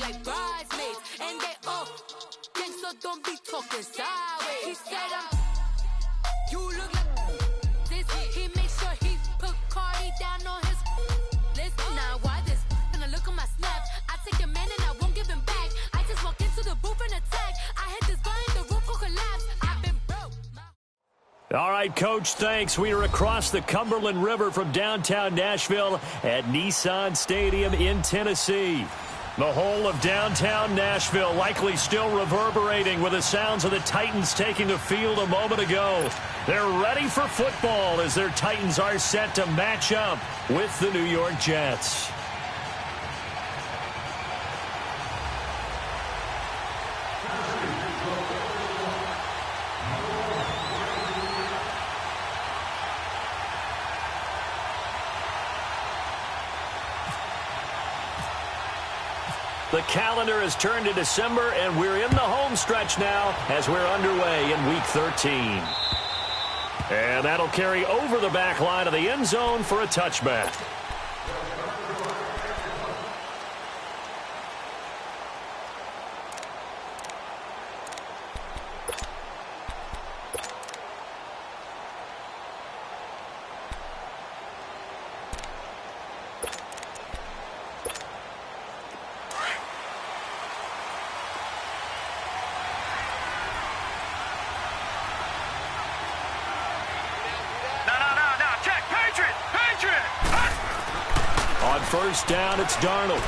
like bridesmaids. And they all gang, so don't be talking sideways. He said you look like this. He made sure he put Cardi down on his list. Now why this? Gonna look at my snap. I take your man and I won't give him back. I just walk into the booth and attack. I hit this button, the roof will collapse. I've been broke. All right, Coach, thanks. We are across the Cumberland River from downtown Nashville at Nissan Stadium in Tennessee. The whole of downtown Nashville likely still reverberating with the sounds of the Titans taking the field a moment ago. They're ready for football as their Titans are set to match up with the New York Jets. The calendar has turned to December, and we're in the home stretch now as we're underway in Week 13. And that'll carry over the back line of the end zone for a touchback. First down, it's Darnold.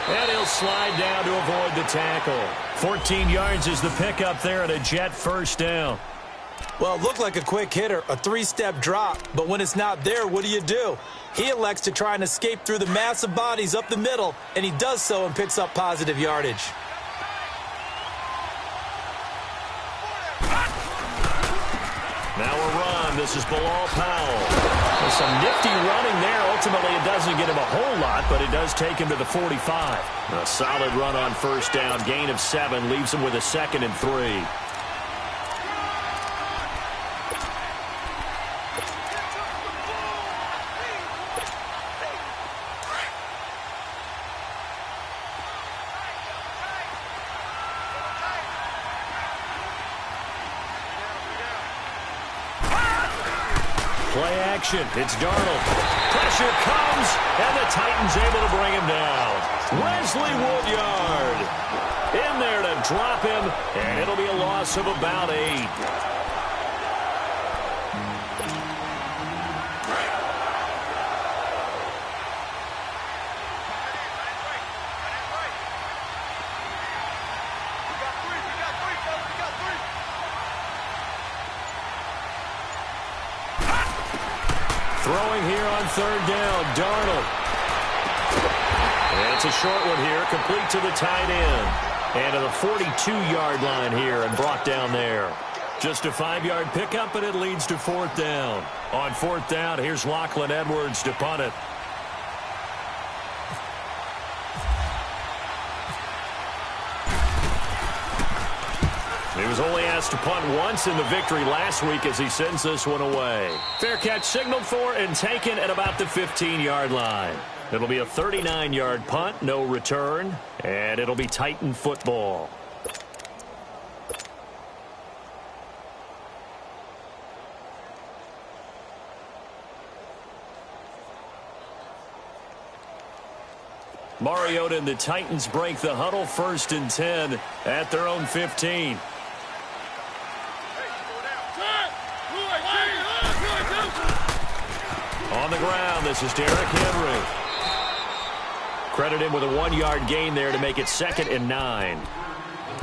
And he'll slide down to avoid the tackle. 14 yards is the pickup there at a Jet first down. Well, it looked like a quick hitter, a three-step drop. But when it's not there, what do? He elects to try and escape through the massive bodies up the middle, and he does so and picks up positive yardage. Now a run. This is Bilal Powell. There's some nifty running there. Ultimately, it doesn't get him a whole lot, but it does take him to the 45. A solid run on first down. Gain of 7 leaves him with a 2nd and 3. Play action. It's Darnold. Pressure comes, and the Titans able to bring him down. Wesley Woodyard in there to drop him, and it'll be a loss of about 8. Throwing here on third down, Darnold. And it's a short one here, complete to the tight end. And to the 42-yard line here and brought down there. Just a 5-yard pickup, and it leads to fourth down. On fourth down, here's Lachlan Edwards to punt it. He was only asked to punt once in the victory last week as he sends this one away. Fair catch signaled for and taken at about the 15-yard line. It'll be a 39-yard punt, no return, and it'll be Titan football. Mariota and the Titans break the huddle, 1st and 10 at their own 15. On the ground, this is Derrick Henry. Credit him with a 1-yard gain there to make it 2nd and 9.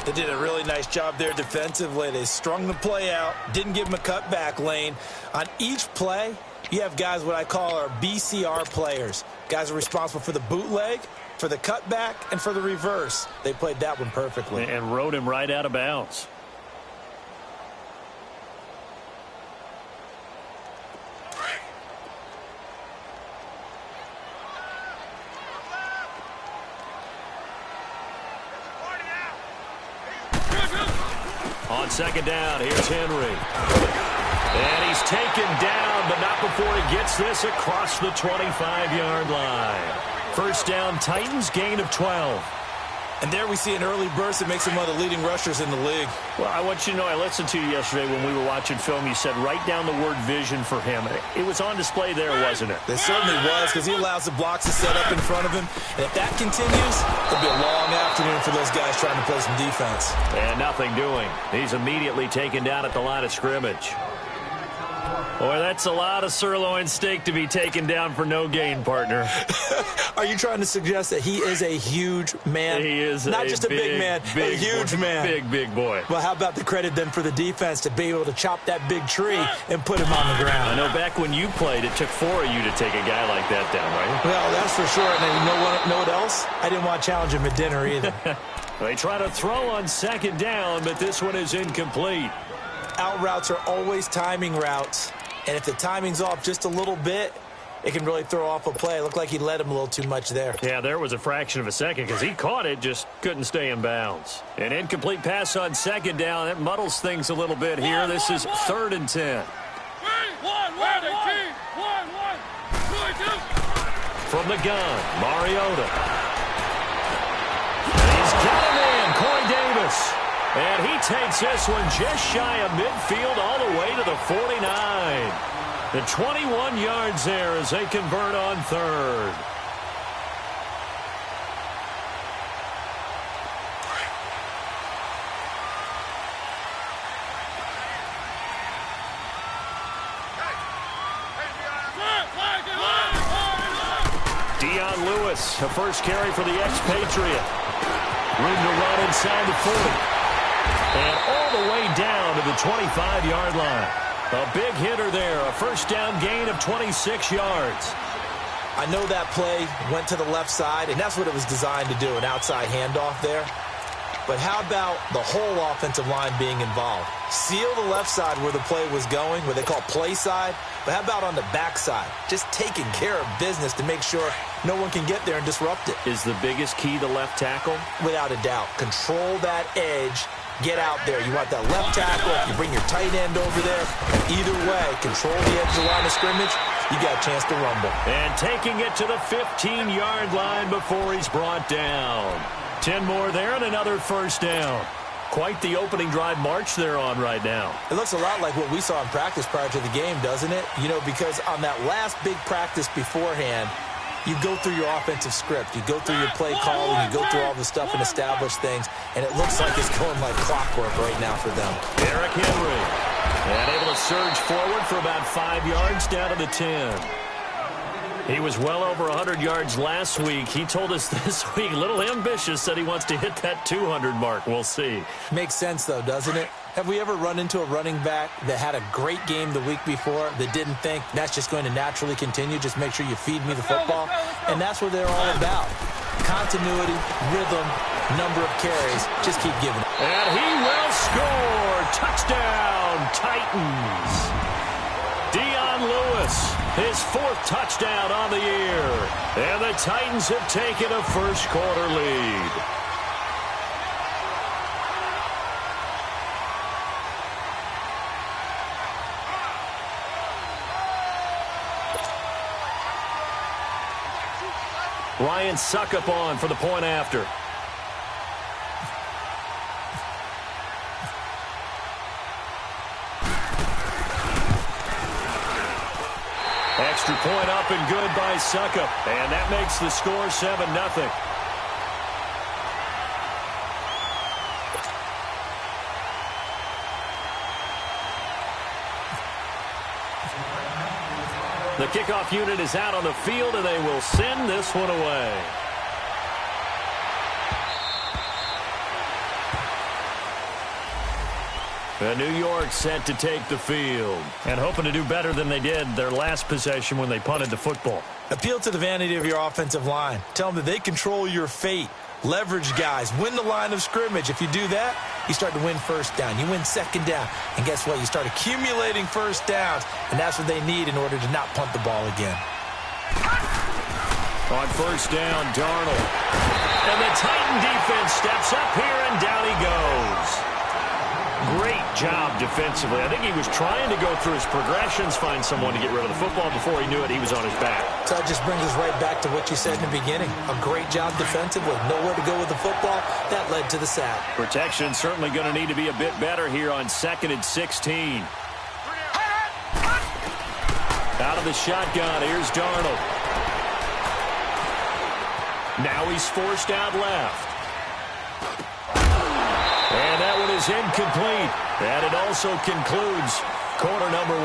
They did a really nice job there defensively. They strung the play out, didn't give him a cutback lane. On each play, you have guys what I call our BCR players. Guys are responsible for the bootleg, for the cutback, and for the reverse. They played that one perfectly. And rode him right out of bounds. On second down, here's Henry. And he's taken down, but not before he gets this across the 25-yard line. First down, Titans, gain of 12. And there we see an early burst that makes him one of the leading rushers in the league. Well, I want you to know, I listened to you yesterday when we were watching film. You said write down the word vision for him. It was on display there, wasn't it? It certainly was, because he allows the blocks to set up in front of him. And if that continues, it'll be a long afternoon for those guys trying to play some defense. And nothing doing. He's immediately taken down at the line of scrimmage. Boy, that's a lot of sirloin steak to be taken down for no gain, partner. Are you trying to suggest that he is a huge man? He is not just a big man, a huge man. Big boy. Well, how about the credit then for the defense to be able to chop that big tree and put him on the ground? I know back when you played, it took 4 of you to take a guy like that down, right? Well, that's for sure. And then you know what else? I didn't want to challenge him at dinner either. They try to throw on second down, but this one is incomplete. Out routes are always timing routes. And if the timing's off just a little bit, it can really throw off a play. It looked like he led him a little too much there. Yeah, there was a fraction of a second because he caught it, just couldn't stay in bounds. An incomplete pass on second down. That muddles things a little bit here. This is 3rd and 10. From the gun, Mariota. And he's got him in, Corey Davis. And he takes this one just shy of midfield all the way to the 49. The 21 yards there as they convert on 3rd. Dion Lewis, a first carry for the expatriate. Room to run inside the 40. And all the way down to the 25-yard line. A big hitter there, a first down gain of 26 yards. I know that play went to the left side, and that's what it was designed to do, an outside handoff there. But how about the whole offensive line being involved? Seal the left side where the play was going, what they call play side. But how about on the back side? Just taking care of business to make sure no one can get there and disrupt it. Is the biggest key the left tackle? Without a doubt. Control that edge. Get out there. You want that left tackle. You bring your tight end over there. Either way, control the edge of the line of scrimmage. You got a chance to rumble. And taking it to the 15-yard line before he's brought down. 10 more there and another first down. Quite the opening drive march they're on right now. It looks a lot like what we saw in practice prior to the game, doesn't it? You know, because on that last big practice beforehand, you go through your offensive script. You go through your play calling. You go through all the stuff and establish things. And it looks like it's going like clockwork right now for them. Derrick Henry. And able to surge forward for about 5 yards down to the 10. He was well over 100 yards last week. He told us this week, a little ambitious, said he wants to hit that 200 mark. We'll see. Makes sense, though, doesn't it? Have we ever run into a running back that had a great game the week before that didn't think that's just going to naturally continue? Just make sure you feed me the football. And that's what they're all about. Continuity, rhythm, number of carries. Just keep giving it. And he will score. Touchdown, Titans. Dion Lewis, his 4th touchdown on the year. And the Titans have taken a first-quarter lead. Ryan Suckup on for the point after. Extra point up and good by Suckup. And that makes the score 7-0. The kickoff unit is out on the field, and they will send this one away. And New York set to take the field and hoping to do better than they did their last possession when they punted the football. Appeal to the vanity of your offensive line. Tell them that they control your fate. Leverage guys. Win the line of scrimmage. If you do that, you start to win first down. You win second down. And guess what? You start accumulating first downs. And that's what they need in order to not punt the ball again. On first down, Darnold. And the Titan defense steps up here, and down he goes. Great job defensively. I think he was trying to go through his progressions, find someone to get rid of the football. Before he knew it, he was on his back. So that just brings us right back to what you said in the beginning. A great job defensively. Nowhere to go with the football. That led to the sack. Protection certainly going to need to be a bit better here on 2nd and 16. Out of the shotgun, here's Darnold. Now he's forced out left. And that one is incomplete. And it also concludes quarter number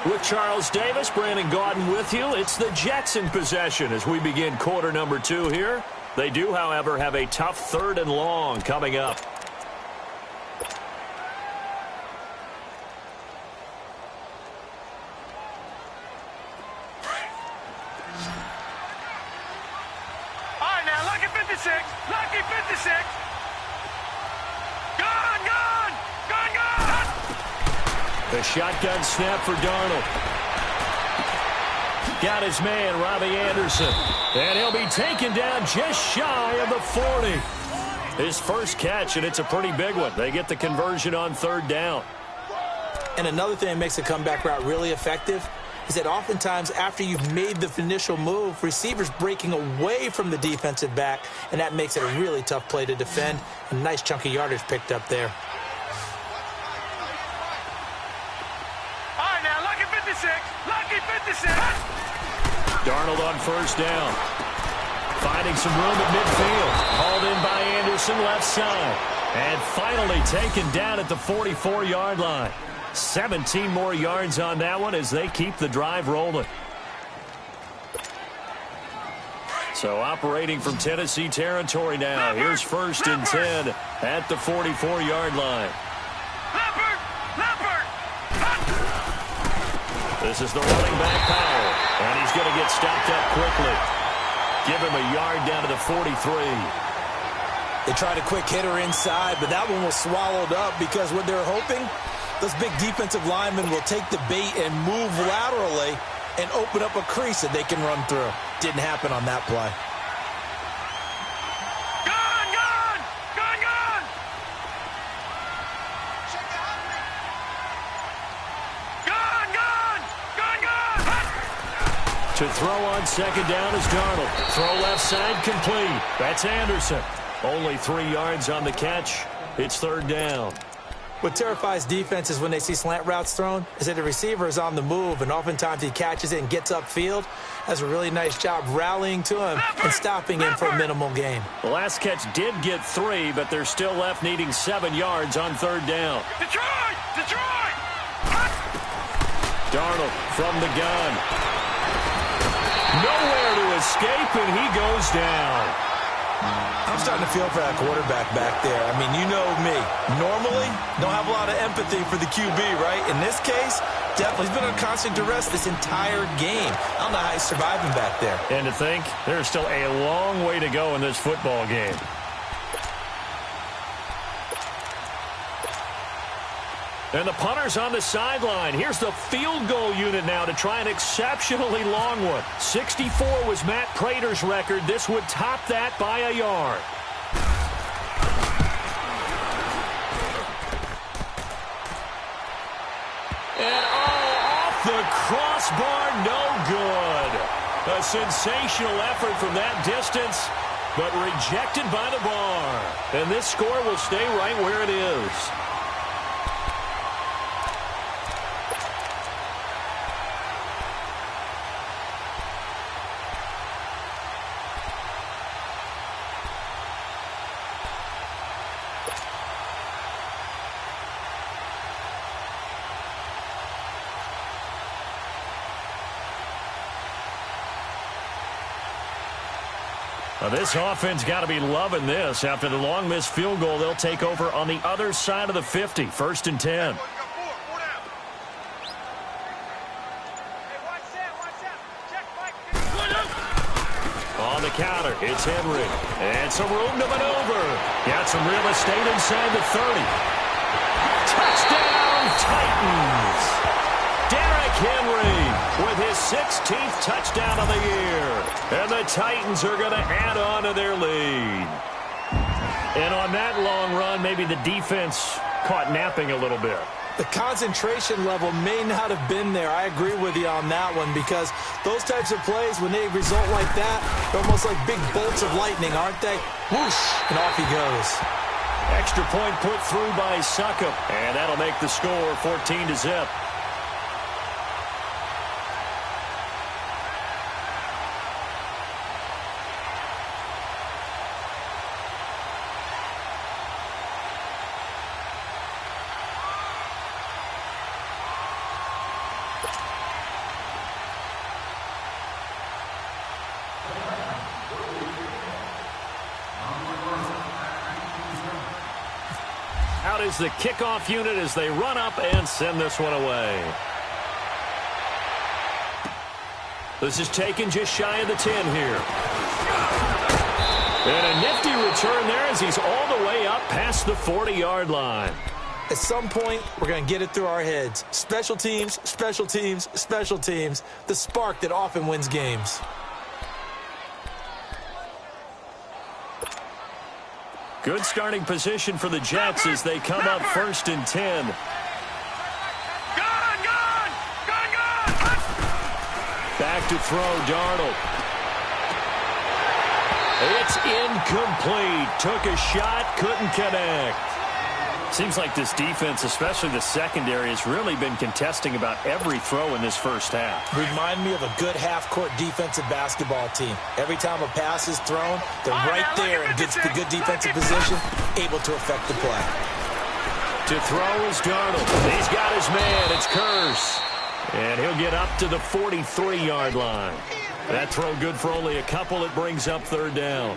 1. With Charles Davis, Brandon Gaudin with you. It's the Jets in possession as we begin quarter number 2 here. They do, however, have a tough 3rd and long coming up. Lucky 56. Gone. The shotgun snap for Darnold. Got his man, Robbie Anderson. And he'll be taken down just shy of the 40. His first catch, and it's a pretty big one. They get the conversion on 3rd down. And another thing that makes a comeback route really effective is that oftentimes after you've made the initial move, receivers breaking away from the defensive back, and that makes it a really tough play to defend. A nice chunk of yardage picked up there. All right, now, lucky 56. Lucky 56. Darnold on 1st down. Finding some room at midfield. Hauled in by Anderson, left side. And finally taken down at the 44-yard line. 17 more yards on that one as they keep the drive rolling. So operating from Tennessee territory now. Here's 1st and 10 at the 44-yard line. This is the running back Powell. And he's going to get stopped up quickly. Give him a yard down to the 43. They tried a quick hitter inside, but that one was swallowed up because what they're hoping, those big defensive linemen will take the bait and move laterally and open up a crease that they can run through. Didn't happen on that play. To throw on 2nd down is Darnold. Throw left side complete. That's Anderson. Only 3 yards on the catch. It's 3rd down. What terrifies defenses when they see slant routes thrown is that the receiver is on the move, and oftentimes he catches it and gets upfield. Does a really nice job rallying to him and stopping him for a minimal gain. The last catch did get 3, but they're still left needing 7 yards on 3rd down. Detroit! Darnold from the gun. Nowhere to escape, and he goes down. I'm starting to feel for that quarterback back there. I mean, you know me. Normally, don't have a lot of empathy for the QB, right? In this case, definitely he's been under constant duress this entire game. I don't know how he's surviving back there. And to think, there's still a long way to go in this football game. And the punter's on the sideline. Here's the field goal unit now to try an exceptionally long one. 64 was Matt Prater's record. This would top that by a yard. And off the crossbar, no good. A sensational effort from that distance, but rejected by the bar. And this score will stay right where it is. Well, this offense got to be loving this. After the long missed field goal, they'll take over on the other side of the 50. 1st and 10. On the counter, it's Henry. And some room to maneuver. Got some real estate inside the 30. Touchdown, Titans! Derrick Henry with his 16th touchdown of the year. And the Titans are going to add on to their lead. And on that long run, maybe the defense caught napping a little bit. The concentration level may not have been there. I agree with you on that one, because those types of plays, when they result like that, they're almost like big bolts of lightning, aren't they? Whoosh, and off he goes. Extra point put through by Succop, and that'll make the score 14-0. Out is the kickoff unit as they run up and send this one away. This is taken just shy of the 10 here. And a nifty return there as he's all the way up past the 40-yard line. At some point, we're going to get it through our heads. Special teams, special teams, special teams. The spark that often wins games. Good starting position for the Jets as they come up 1st and 10. Back to throw, Darnold. It's incomplete. Took a shot, couldn't connect. Seems like this defense, especially the secondary, has really been contesting about every throw in this first half. Remind me of a good half-court defensive basketball team. Every time a pass is thrown, they're right there and gets the good defensive position, able to affect the play. To throw is Darnold. He's got his man. It's Curse. And he'll get up to the 43-yard line. That throw good for only a couple. It brings up 3rd down.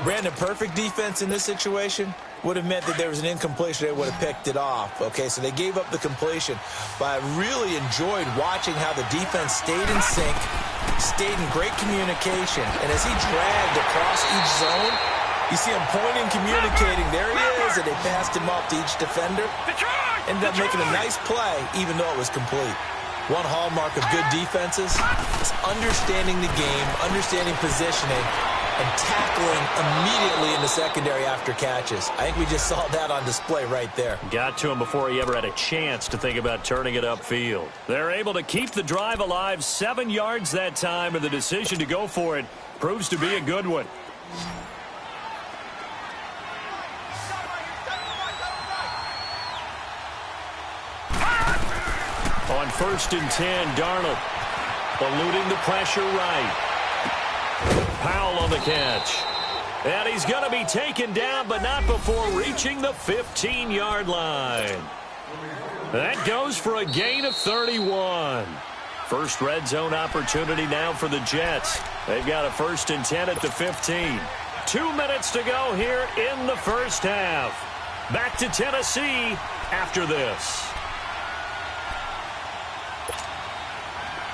Brandon, perfect defense in this situation would have meant that there was an incompletion. They would have picked it off. Okay, so they gave up the completion. But I really enjoyed watching how the defense stayed in sync, stayed in great communication. And as he dragged across each zone, you see him pointing, communicating. There he is, and they passed him off to each defender. Ended up making a nice play, even though it was complete. One hallmark of good defenses is understanding the game, understanding positioning, and tackling immediately in the secondary after catches. I think we just saw that on display right there. Got to him before he ever had a chance to think about turning it upfield. They're able to keep the drive alive, 7 yards that time, and the decision to go for it proves to be a good one. On 1st and 10, Darnold eluding the pressure right. Powell on the catch. And he's going to be taken down, but not before reaching the 15-yard line. That goes for a gain of 31. First red zone opportunity now for the Jets. They've got a 1st and 10 at the 15. 2 minutes to go here in the first half. Back to Tennessee after this.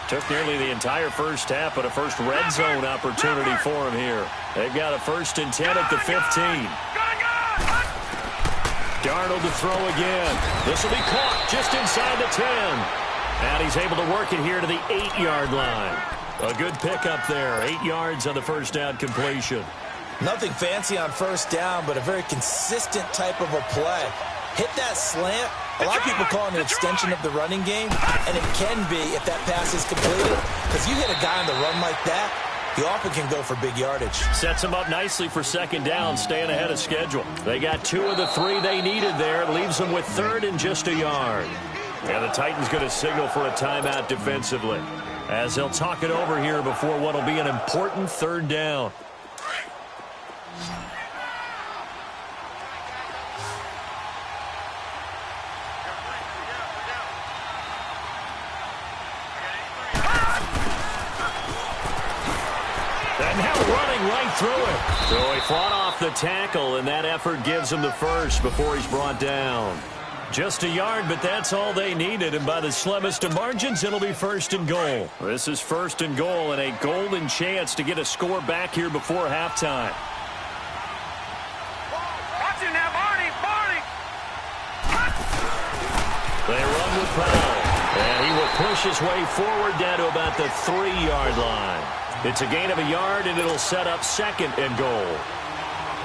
Took nearly the entire first half, but a first red zone opportunity for him here. They've got a 1st and 10 at the 15. Darnold to throw again. This will be caught just inside the 10. And he's able to work it here to the 8-yard line. A good pickup there. 8 yards on the first down completion. Nothing fancy on first down, but a very consistent type of a play. Hit that slant. A lot of people call it an extension of the running game, and it can be if that pass is completed. Because you hit a guy on the run like that, he often can go for big yardage. Sets him up nicely for 2nd down, staying ahead of schedule. They got 2 of the 3 they needed there. It leaves them with 3rd and just a yard. And the Titans going to signal for a timeout defensively, as they'll talk it over here before what will be an important 3rd down. And now running right through it. So he fought off the tackle, and that effort gives him the first before he's brought down. Just a yard, but that's all they needed, and by the slimmest of margins, it'll be 1st and goal. This is 1st and goal, and a golden chance to get a score back here before halftime. Watch him now, Barney! They run with Powell, and he will push his way forward down to about the 3-yard line. It's a gain of a yard, and it'll set up 2nd and goal.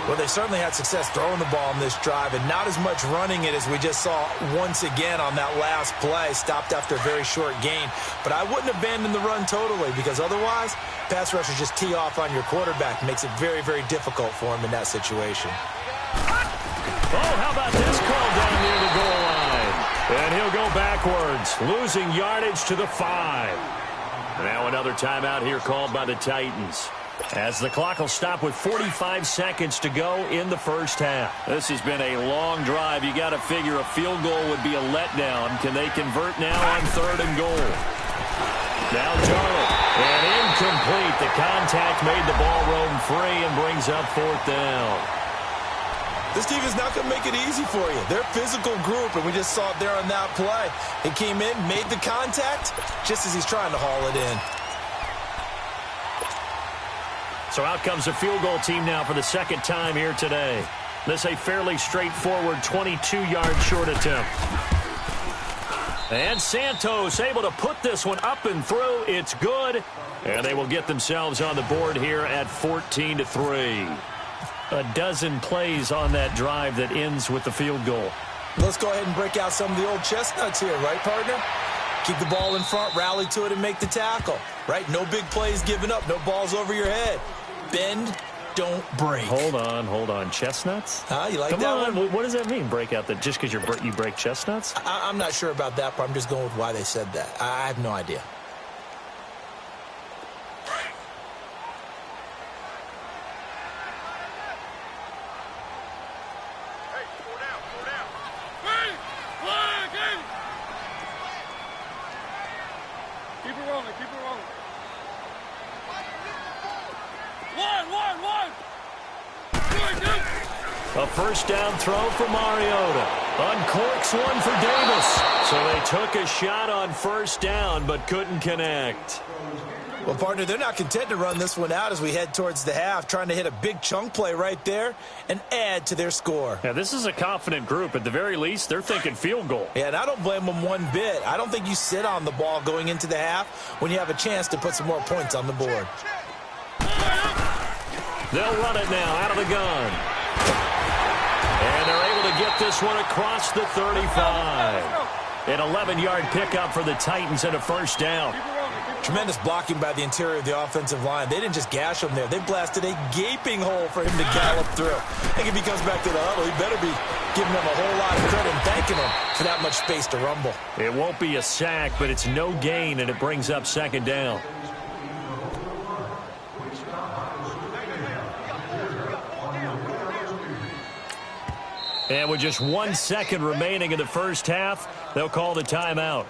Well, they certainly had success throwing the ball on this drive and not as much running it as we just saw once again on that last play. Stopped after a very short gain. But I wouldn't abandon the run totally because otherwise, pass rushers just tee off on your quarterback. Makes it very, very difficult for him in that situation. Oh, how about this call down near the goal line? And he'll go backwards, losing yardage to the 5. Now another timeout here called by the Titans, as the clock will stop with 45 seconds to go in the first half. This has been a long drive. You got to figure a field goal would be a letdown. Can they convert now on 3rd and goal? Now Darnold, and incomplete. The contact made the ball roam free and brings up 4th down. This team is not going to make it easy for you. They're a physical group, and we just saw it there on that play. He came in, made the contact, just as he's trying to haul it in. So out comes the field goal team now for the second time here today. This a fairly straightforward 22-yard short attempt. And Santos able to put this one up and through. It's good. And they will get themselves on the board here at 14-3. A dozen plays on that drive that ends with the field goal. Let's go ahead and break out some of the old chestnuts here, right, partner? Keep the ball in front, rally to it, and make the tackle, right? No big plays given up, no balls over your head. Bend, don't break. Hold on. Chestnuts? You like Come that on. one? What does that mean, break out? Just because you break chestnuts? I'm not sure about that, but I'm just going with why they said that. I have no idea. A first down throw for Mariota. Uncorks one for Davis. So they took a shot on first down but couldn't connect. Well, partner, they're not content to run this one out as we head towards the half, trying to hit a big chunk play right there and add to their score. Yeah, this is a confident group. At the very least, they're thinking field goal. Yeah, and I don't blame them one bit. I don't think you sit on the ball going into the half when you have a chance to put some more points on the board. They'll run it now out of the gun. And they're able to get this one across the 35. An 11-yard pickup for the Titans and a first down. Tremendous blocking by the interior of the offensive line. They didn't just gash him there. They blasted a gaping hole for him to gallop through. I think if he comes back to the huddle, he better be giving them a whole lot of credit and thanking him for that much space to rumble. It won't be a sack, but it's no gain, and it brings up second down. And with just 1 second remaining in the first half, they'll call the timeout.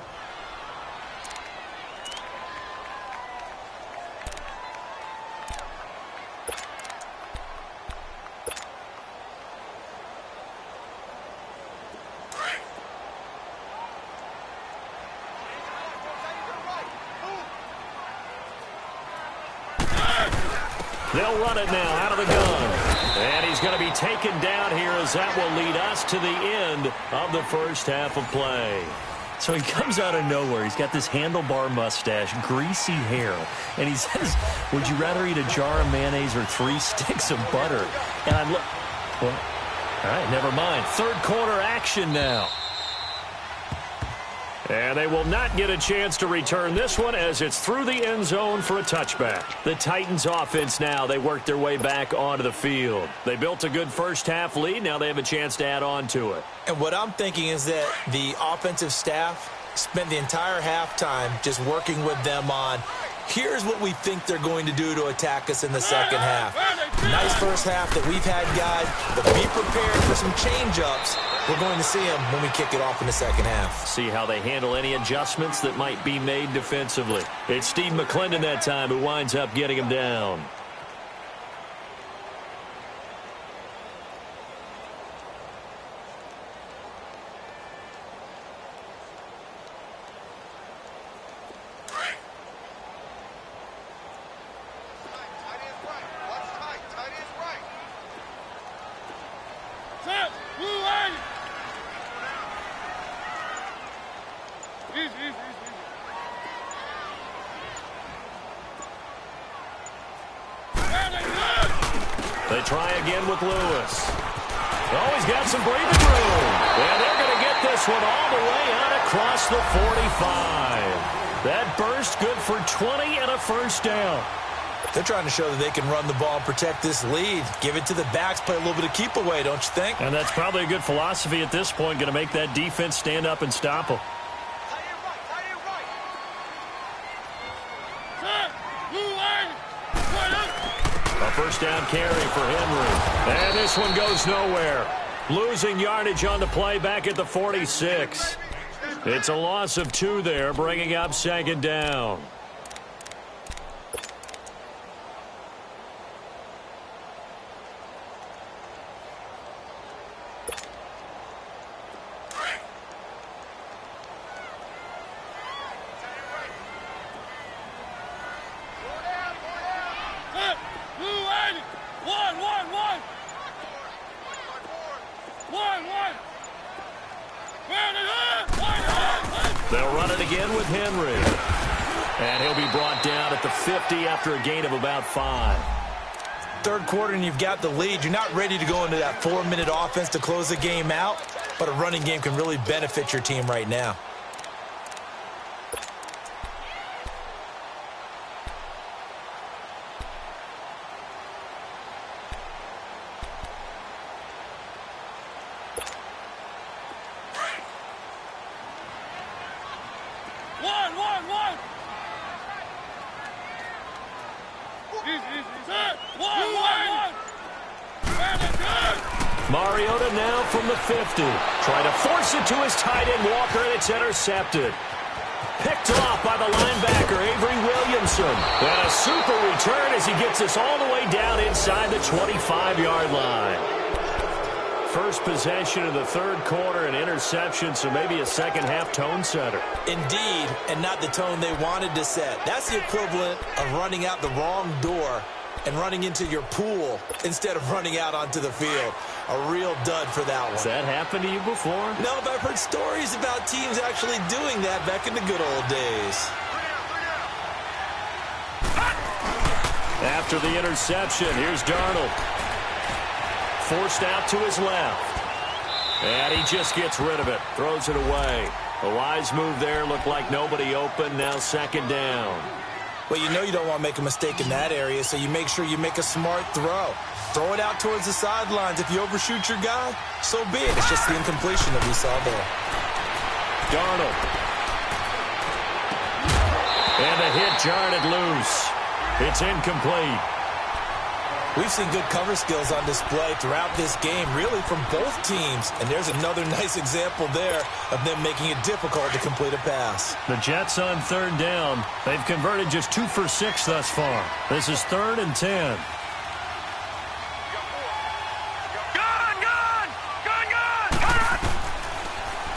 They'll run it now out of the gun. And he's going to be taken down here as that will lead us to the end of the first half of play. So he comes out of nowhere. He's got this handlebar mustache, greasy hair. And he says, would you rather eat a jar of mayonnaise or 3 sticks of butter? And I'm well, all right, never mind. Third quarter action now. And they will not get a chance to return this one as it's through the end zone for a touchback. The Titans offense now, they work their way back onto the field. They built a good first half lead. Now they have a chance to add on to it. And what I'm thinking is that the offensive staff spent the entire halftime just working with them on, here's what we think they're going to do to attack us in the second half. Nice first half that we've had, guys, but be prepared for some change-ups. We're going to see them when we kick it off in the second half. See how they handle any adjustments that might be made defensively. It's Steve McClendon that time who winds up getting him down. The try again with Lewis. Oh, he's got some breathing room. And they're going to get this one all the way out across the 45. That burst good for 20 and a first down. They're trying to show that they can run the ball and protect this lead. Give it to the backs, play a little bit of keep away, don't you think? And that's probably a good philosophy at this point, going to make that defense stand up and stop them. A first down carry for Henry. And this one goes nowhere. Losing yardage on the play back at the 46. It's a loss of 2 there, bringing up second down. They'll run it again with Henry. And he'll be brought down at the 50 after a gain of about 5. Third quarter and you've got the lead. You're not ready to go into that 4-minute offense to close the game out, but a running game can really benefit your team right now. Mariota now from the 50. Trying to force it to his tight end, Walker, and it's intercepted. Picked off by the linebacker, Avery Williamson. And a super return as he gets us all the way down inside the 25-yard line. First possession of the third quarter, an interception, so maybe a second-half tone setter. Indeed, and not the tone they wanted to set. That's the equivalent of running out the wrong door and running into your pool instead of running out onto the field. A real dud for that one. Has that happened to you before? No, but I've heard stories about teams actually doing that back in the good old days. After the interception, here's Darnold. Forced out to his left. And he just gets rid of it. Throws it away. A wise move there. Looked like nobody open. Now second down. Well, you know you don't want to make a mistake in that area, so you make sure you make a smart throw. Throw it out towards the sidelines. If you overshoot your guy, so be it. It's just the incompletion that we saw there. Darnold. And the hit jarred it loose. It's incomplete. We've seen good cover skills on display throughout this game, really from both teams. And there's another nice example there of them making it difficult to complete a pass. The Jets on third down. They've converted just 2 for 6 thus far. This is 3rd and 10.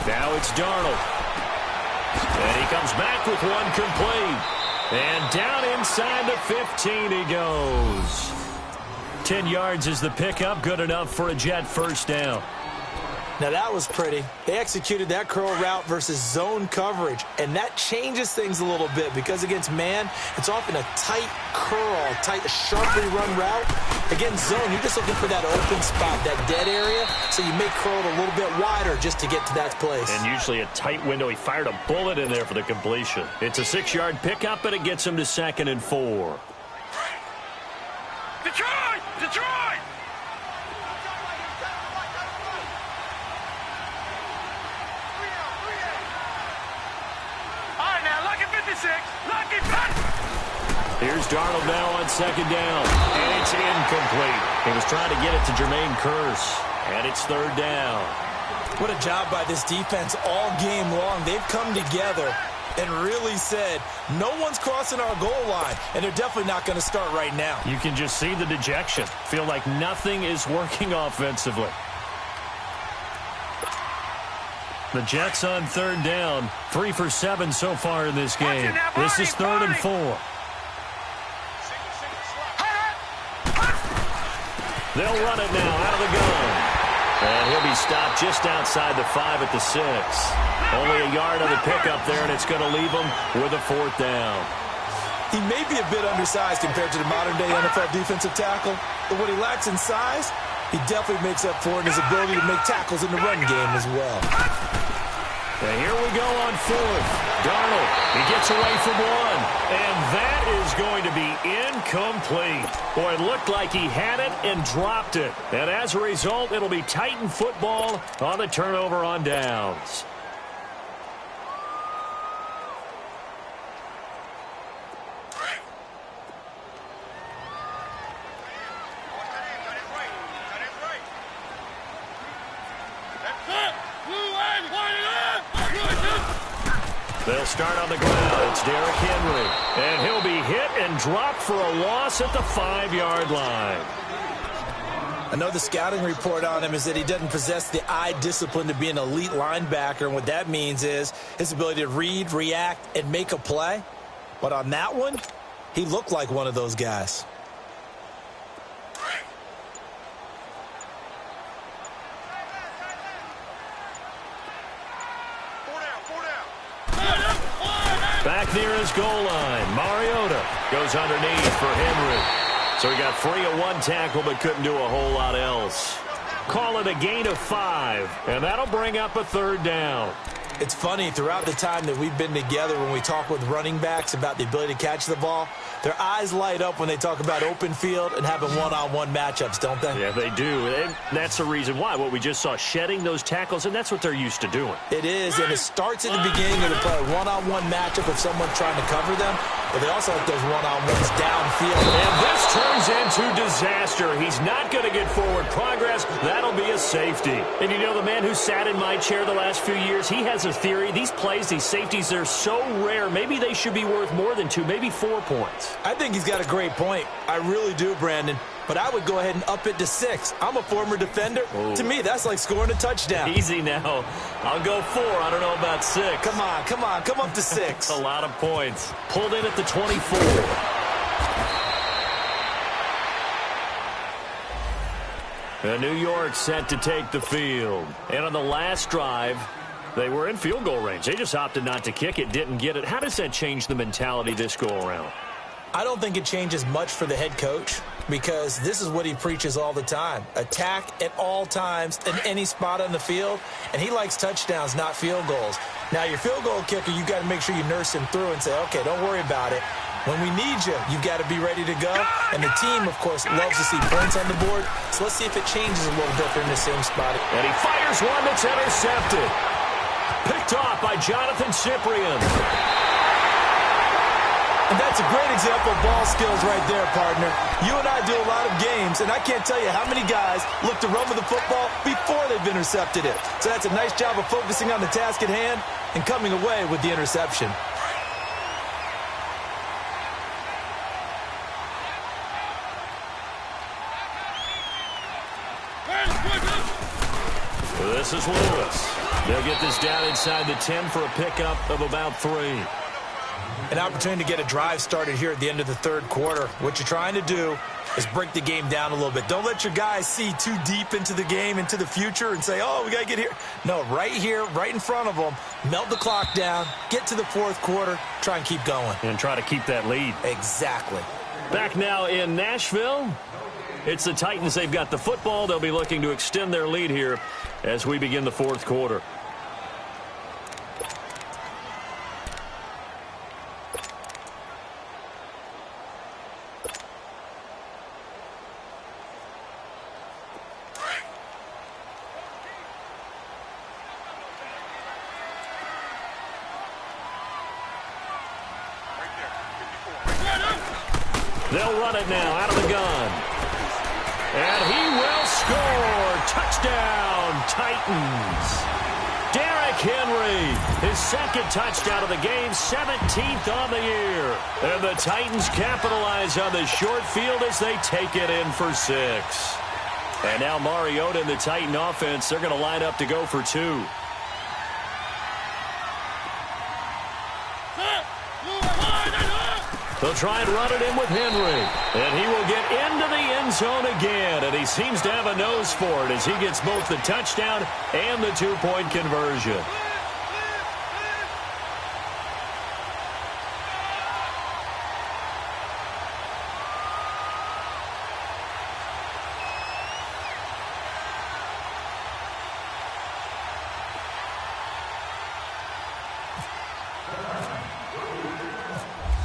Now it's Darnold. And he comes back with one complete. And down inside the 15 he goes. 10 yards is the pickup. Good enough for a Jet first down. Now that was pretty. They executed that curl route versus zone coverage, and that changes things a little bit because against man, it's often a tight curl, tight, sharply run route. Against zone, you're just looking for that open spot, that dead area, so you may curl it a little bit wider just to get to that place. And usually a tight window. He fired a bullet in there for the completion. It's a 6-yard pickup, and it gets him to 2nd and 4. Detroit! Detroit! All right, now, lucky 56. Lucky 50. Here's Darnold now on 2nd down. And it's incomplete. He was trying to get it to Jermaine Kearse. And it's 3rd down. What a job by this defense all game long. They've come together and really said, no one's crossing our goal line, and they're definitely not going to start right now. You can just see the dejection. Feel like nothing is working offensively. The Jets on 3rd down. 3 for 7 so far in this game. This is 3rd and 4. They'll run it now out of the gun. And he'll be stopped just outside the 5 at the 6. Only a yard on the pickup there, and it's going to leave him with a 4th down. He may be a bit undersized compared to the modern-day NFL defensive tackle, but what he lacks in size, he definitely makes up for in his ability to make tackles in the run game as well. And here we go on fourth. Darnold, he gets away from one. And that is going to be incomplete. Boy, it looked like he had it and dropped it. And as a result, it'll be Titan football on the turnover on downs. They'll start on the ground. It's Derrick Henry. And he'll be hit and dropped for a loss at the 5-yard line. I know the scouting report on him is that he doesn't possess the eye discipline to be an elite linebacker. And what that means is his ability to read, react, and make a play. But on that one, he looked like one of those guys. Back near his goal line, Mariota goes underneath for Henry. So he got free of one tackle but couldn't do a whole lot else. Call it a gain of 5, and that'll bring up a 3rd down. It's funny, throughout the time that we've been together, when we talk with running backs about the ability to catch the ball, their eyes light up when they talk about open field and having one-on-one matchups, don't they? Yeah, they do. And that's the reason why. What we just saw, shedding those tackles, and that's what they're used to doing. It is, and it starts at the beginning of the play. One-on-one matchup if someone's trying to cover them, but they also like those one-on-ones downfield. And this turns into disaster. He's not going to get forward progress. That'll be a safety. And you know, the man who sat in my chair the last few years, he has a theory. These plays, these safeties, they're so rare. Maybe they should be worth more than 2, maybe 4 points. I think he's got a great point. I really do, Brandon. But I would go ahead and up it to 6. I'm a former defender. Ooh. To me, that's like scoring a touchdown. Easy now. I'll go 4. I don't know about 6. Come on. Come up to 6. A lot of points. Pulled in at the 24. And New York set to take the field. And on the last drive, they were in field goal range. They just opted not to kick it, didn't get it. How does that change the mentality this go-around? I don't think it changes much for the head coach because this is what he preaches all the time. Attack at all times in any spot on the field, and he likes touchdowns, not field goals. Now, your field goal kicker, you got to make sure you nurse him through and say, okay, don't worry about it. When we need you, you've got to be ready to go. And the team, of course, loves to see points on the board. So let's see if it changes a little bit in the same spot. And he fires one that's intercepted. Picked off by Jonathan Cyprien. And that's a great example of ball skills right there, partner. You and I do a lot of games, and I can't tell you how many guys look to run with the football before they've intercepted it. So that's a nice job of focusing on the task at hand and coming away with the interception. This is Lewis. They'll get this down inside the 10 for a pickup of about 3. An opportunity to get a drive started here at the end of the 3rd quarter. What you're trying to do is break the game down a little bit. Don't let your guys see too deep into the game, into the future, and say, oh, we got to get here. No, right here, right in front of them, melt the clock down, get to the 4th quarter, try and keep going. And try to keep that lead. Exactly. Back now in Nashville. It's the Titans. They've got the football. They'll be looking to extend their lead here as we begin the 4th quarter. They'll run it now out of the gun. And he will score. Touchdown, Titans. Derrick Henry, his 2nd touchdown of the game, 17th on the year. And the Titans capitalize on the short field as they take it in for 6. And now Mariota and the Titan offense, they're going to line up to go for 2. They'll try and run it in with Henry. And he will get into the end zone again. And he seems to have a nose for it as he gets both the touchdown and the 2-point conversion.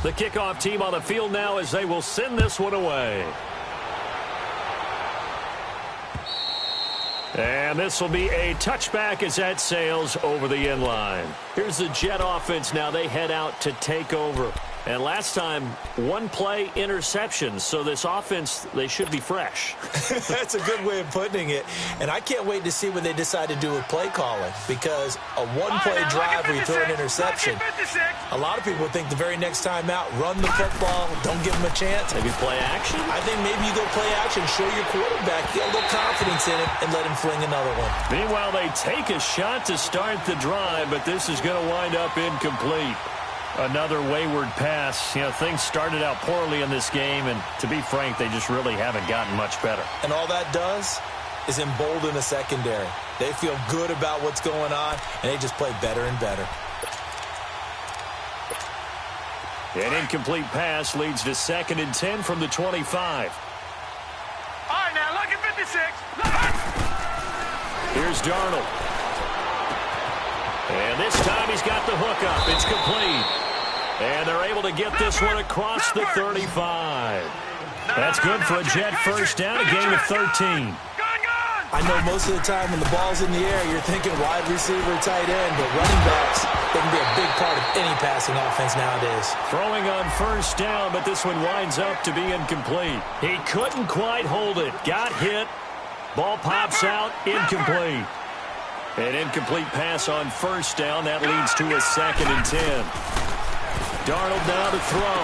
The kickoff team on the field now as they will send this one away. And this will be a touchback as that sails over the end line. Here's the Jet offense now. They head out to take over. And last time, one play interception. So this offense, they should be fresh. That's a good way of putting it. And I can't wait to see what they decide to do with play calling. Because a one-play drive where you throw an interception, a lot of people think the very next time out, run the football, don't give them a chance. Maybe play action? I think maybe you go play action, show your quarterback, get a little confidence in him, and let him fling another one. Meanwhile, they take a shot to start the drive, but this is going to wind up incomplete. Another wayward pass. You know, things started out poorly in this game, and to be frank, they just really haven't gotten much better. And all that does is embolden the secondary. They feel good about what's going on, and they just play better and better. An incomplete pass leads to 2nd and 10 from the 25. All right, now, look at 56. Here's Darnold. And this time he's got the hook up. It's complete. And they're able to get this one across the 35. That's good for a Jet first down, a gain of 13. I know most of the time when the ball's in the air, you're thinking wide receiver, tight end, but running backs, they can be a big part of any passing offense nowadays. Throwing on first down, but this one winds up to be incomplete. He couldn't quite hold it. Got hit. Ball pops out, incomplete. An incomplete pass on first down. That leads to a 2nd and 10. Darnold now to throw.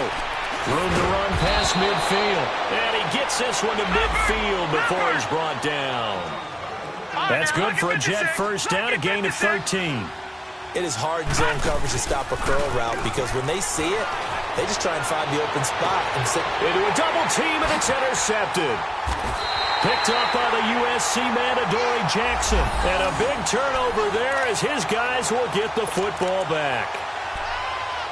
Room to run past midfield. And he gets this one to midfield before he's brought down. That's good for a Jet first down, a gain of 13. It is hard in zone coverage to stop a curl route because when they see it, they just try and find the open spot. And into a double team, and it's intercepted. Picked up by the USC man, Adoree Jackson. And a big turnover there as his guys will get the football back.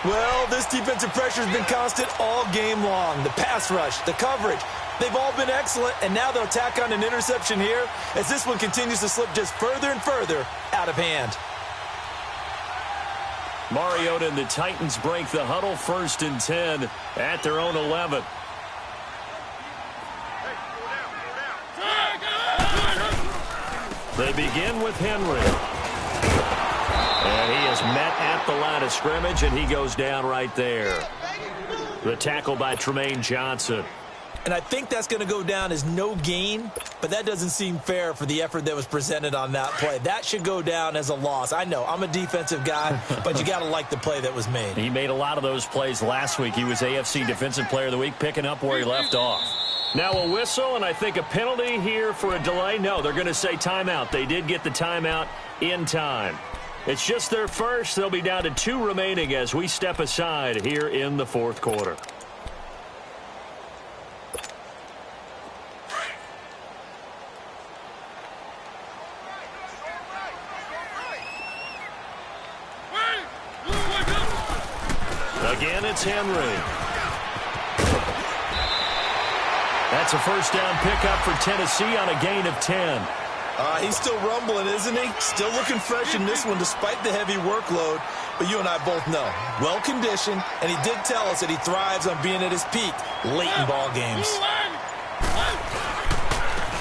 Well, this defensive pressure has been constant all game long. The pass rush, the coverage, they've all been excellent, and now they'll tack on an interception here as this one continues to slip just further and further out of hand. Mariota and the Titans break the huddle, 1st and 10 at their own 11. They begin with Henry. And he is met at the line of scrimmage, and he goes down right there. The tackle by Tremaine Johnson. And I think that's going to go down as no gain, but that doesn't seem fair for the effort that was presented on that play. That should go down as a loss. I know, I'm a defensive guy, but you got to like the play that was made. He made a lot of those plays last week. He was AFC Defensive Player of the Week, picking up where he left off. Now a whistle, and I think a penalty here for a delay. No, they're going to say timeout. They did get the timeout in time. It's just their first. They'll be down to 2 remaining as we step aside here in the 4th quarter. Again, it's Henry. That's a first down pickup for Tennessee on a gain of 10. He's still rumbling, isn't he? Still looking fresh in this one despite the heavy workload. But you and I both know, well-conditioned, and he did tell us that he thrives on being at his peak late in ball games.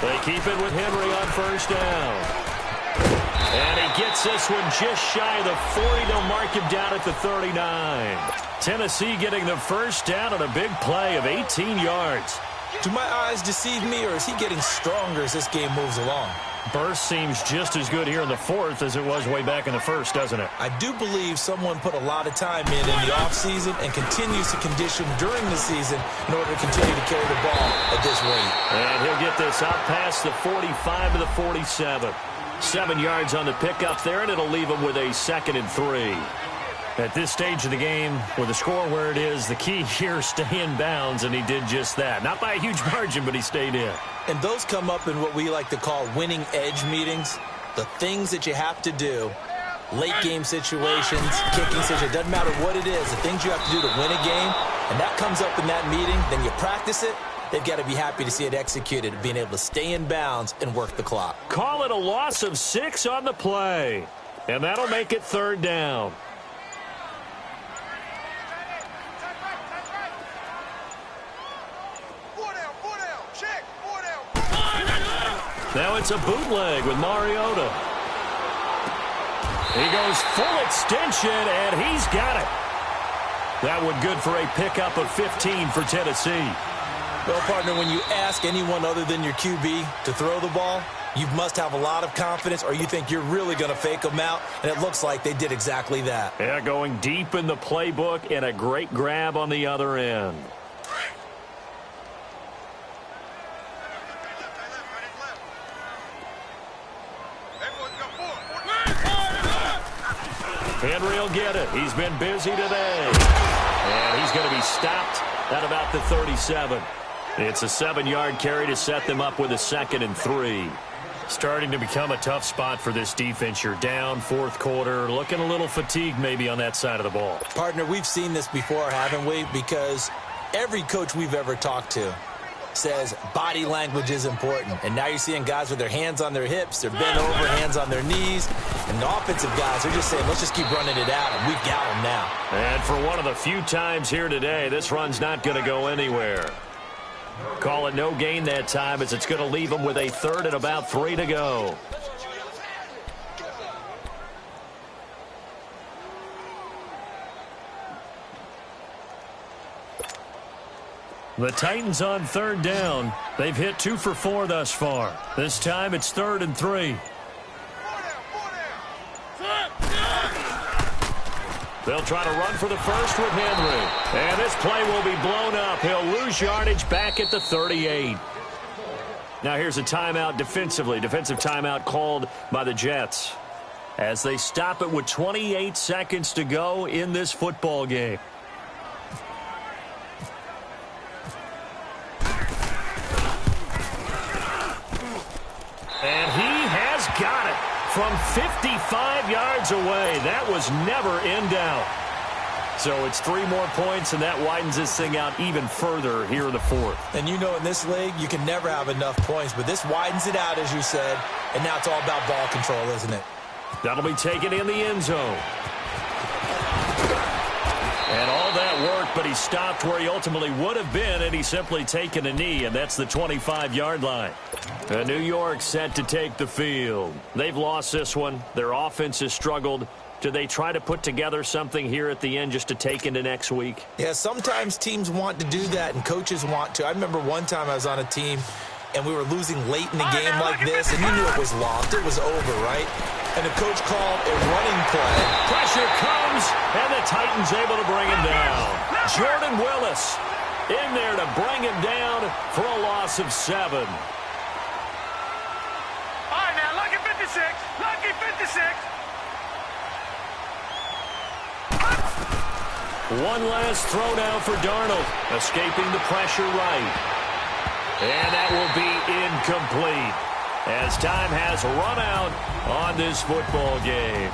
They keep it with Henry on first down. And he gets this one just shy of the 40. They'll mark him down at the 39. Tennessee getting the first down on a big play of 18 yards. Do my eyes deceive me, or is he getting stronger as this game moves along? Burst seems just as good here in the 4th as it was way back in the 1st, doesn't it? I do believe someone put a lot of time in the offseason and continues to condition during the season in order to continue to carry the ball at this rate. And he'll get this out past the 45 to the 47. 7 yards on the pickup there, and it'll leave him with a 2nd and 3. At this stage of the game, with the score where it is, the key here, stay in bounds, and he did just that. Not by a huge margin, but he stayed in. And those come up in what we like to call winning edge meetings. The things that you have to do, late game situations, kicking situations, doesn't matter what it is, the things you have to do to win a game, and that comes up in that meeting, then you practice it. They've got to be happy to see it executed, being able to stay in bounds and work the clock. Call it a loss of 6 on the play, and that'll make it 3rd down. Now it's a bootleg with Mariota. He goes full extension, and he's got it. That one good for a pickup of 15 for Tennessee. Well, partner, when you ask anyone other than your QB to throw the ball, you must have a lot of confidence, or you think you're really going to fake them out, and it looks like they did exactly that. Yeah, going deep in the playbook and a great grab on the other end. Henry will get it. He's been busy today. And he's going to be stopped at about the 37. It's a 7-yard carry to set them up with a 2nd and 3. Starting to become a tough spot for this defense. You're down, fourth quarter, looking a little fatigued maybe on that side of the ball. Partner, we've seen this before, haven't we? Because every coach we've ever talked to says body language is important. And now you're seeing guys with their hands on their hips, they're bent over, hands on their knees. And the offensive guys are just saying, let's just keep running it out, and we've got them now. And for one of the few times here today, this run's not going to go anywhere. Call it no gain that time, as it's going to leave them with a 3rd and about 3 to go. The Titans on 3rd down. They've hit 2 for 4 thus far. This time it's 3rd and 3. They'll try to run for the first with Henry. And this play will be blown up. He'll lose yardage back at the 38. Now here's a timeout defensively. Defensive timeout called by the Jets as they stop it with 28 seconds to go in this football game. And he has got it from 55 yards away. That was never in doubt. So it's 3 more points, and that widens this thing out even further here in the 4th. And you know in this league, you can never have enough points, but this widens it out, as you said, and now it's all about ball control, isn't it? That'll be taken in the end zone. And all that worked, but he stopped where he ultimately would have been, and he's simply taken a knee, and that's the 25-yard line. New York set to take the field. They've lost this one. Their offense has struggled. Do they try to put together something here at the end just to take into next week? Yeah, sometimes teams want to do that, and coaches want to. I remember one time I was on a team, and we were losing late in the game like this, and you knew it was lost. It was over, right? And the coach called a running play. Pressure comes, and the Titans able to bring him down. Jordan Willis in there to bring him down for a loss of 7. All right, now, lucky 56. Lucky 56. One last throw now for Darnold, escaping the pressure right. And that will be incomplete as time has run out on this football game.